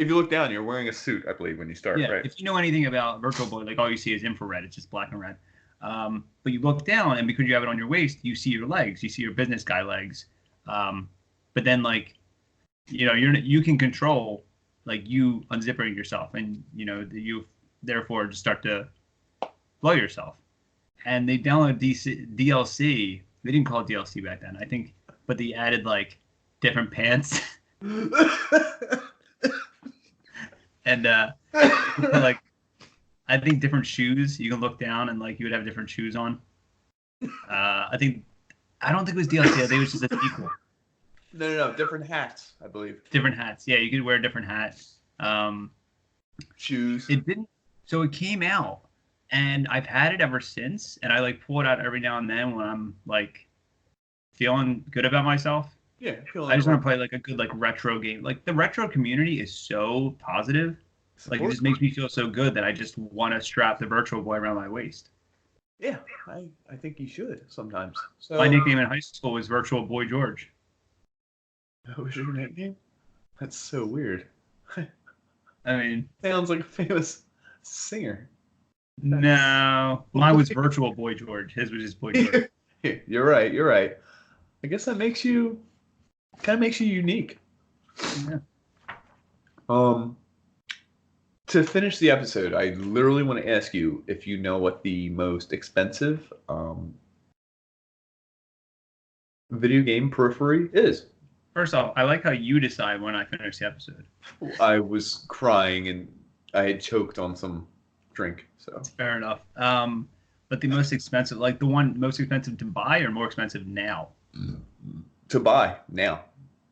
you look down, you're wearing a suit, I believe, when you start, yeah. right? If you know anything about Virtual Boy, like all you see is infrared. It's just black and red. But you look down, and because you have it on your waist, you see your legs. You see your business guy legs. But then like, you can control like you unzipping yourself, and you therefore just start to blow yourself. And they downloaded DLC. They didn't call it DLC back then, I think, but they added like different pants and like I think different shoes. You can look down and like you would have different shoes on. I don't think it was DLC. I think it was just a sequel. No, different hats, I believe. Different hats. Yeah, you could wear a different hat. Shoes. It didn't. So it came out, and I've had it ever since. And I like pull it out every now and then when I'm like feeling good about myself. Yeah, I just want to play like a good like retro game. Like the retro community is so positive. Like it just makes me feel so good that I just want to strap the Virtual Boy around my waist. Yeah, I think you should sometimes. So My nickname in high school was Virtual Boy George. that was your nickname? That's so weird. I mean, Sounds like a famous singer. no, mine was Virtual Boy George. His was just Boy George. You're right. You're right. I guess that makes you unique. Yeah. To finish the episode, I literally want to ask you if you know what the most expensive video game periphery is. First off, I like how you decide when I finish the episode. I was crying and I had choked on some drink, so Fair enough. But the most expensive, like the one most expensive to buy or more expensive now? to buy now.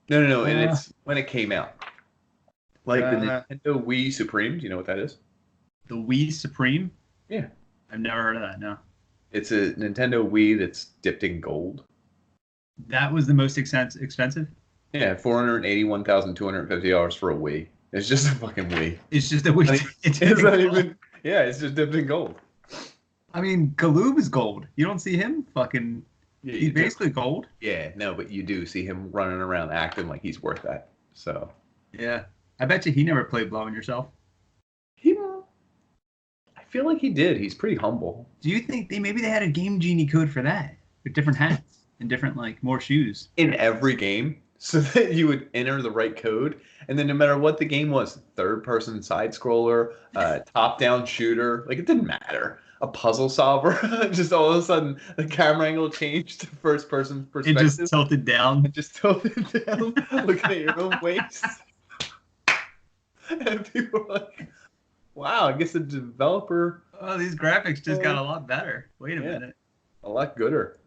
No, and it's when it came out. Like the Nintendo Wii Supreme, do you know what that is? The Wii Supreme? Yeah. I've never heard of that, no. It's a Nintendo Wii that's dipped in gold. That was the most expensive? Yeah, $481,250 for a Wii. It's just a fucking Wii. It's just a Wii. It's not even. Yeah, it's just dipped in gold. I mean, Galoob is gold. You don't see him fucking. Yeah, He's basically gold. Yeah, no, but you do see him running around acting like he's worth that. So. Yeah, I bet you he never played Blowing Yourself. I feel like he did. He's pretty humble. Do you think maybe they had a Game Genie code for that with different hats and different like more shoes in every game, so that you would enter the right code, and then no matter what the game was, third-person side scroller, top-down shooter, like it didn't matter. A puzzle solver, just all of a sudden the camera angle changed to first-person perspective. It just tilted down. It just tilted down, looking at your own waist. And people were like, wow, I guess the developer... Oh, these graphics just got a lot better. Wait a minute. A lot gooder.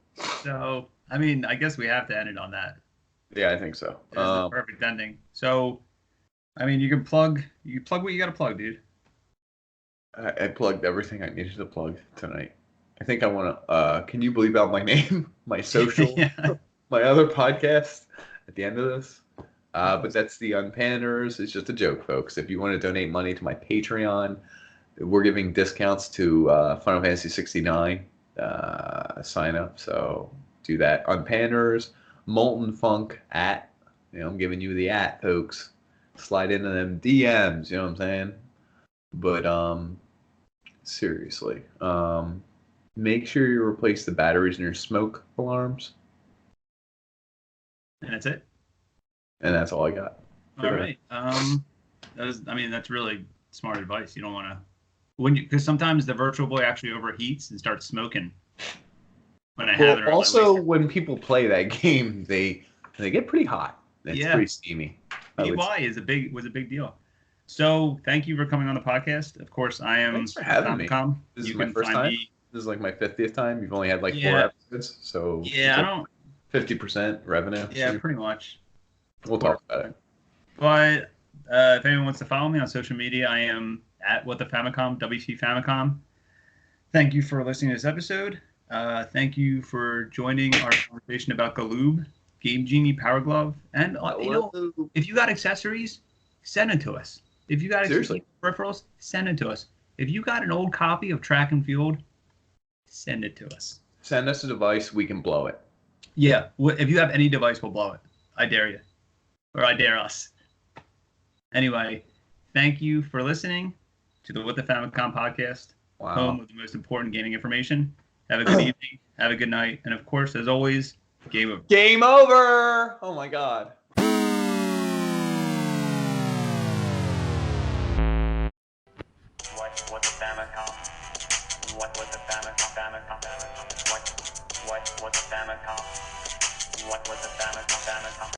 So, I mean, I guess we have to end it on that. Yeah, I think so. It's the perfect ending. So, I mean, you plug what you got to plug, dude. I plugged everything I needed to plug tonight. I think I want to, can you bleep out my name, my social, my other podcast at the end of this? But that's the Unpanners. It's just a joke, folks. If you want to donate money to my Patreon, we're giving discounts to Final Fantasy 69 sign up. So do that. Unpanners, Molten Funk at, I'm giving you the at, folks. Slide into them DMs, you know what I'm saying? But seriously, make sure you replace the batteries in your smoke alarms. And that's it. And that's all I got. All right. That's really smart advice. You don't want to, because sometimes the Virtual Boy actually overheats and starts smoking. When I have it. Also, when people play that game, they get pretty hot. It's pretty steamy. DUI was a big deal. So thank you for coming on the podcast. Of course, I am. Thanks for having me. This is my first time. This is like my 50th time. You've only had like 4 episodes, so I don't. 50% revenue. Yeah, pretty much. We'll talk about it. But if anyone wants to follow me on social media, I am at What the Famicom, WT Famicom. Thank you for listening to this episode. Thank you for joining our conversation about Galoob, Game Genie Power Glove, and if you got accessories, send it to us. If you got peripherals, send it to us. If you got an old copy of Track and Field, send it to us. Send us a device, we can blow it. Yeah, if you have any device, we'll blow it. I dare you, or I dare us. Anyway, thank you for listening to the What the Famicom podcast, home of the most important gaming information. Have a good evening, have a good night, and of course, as always, game over. Game over! Oh my God. What the Famicom? What was the Famicom? What the Famicom? What was the Famicom?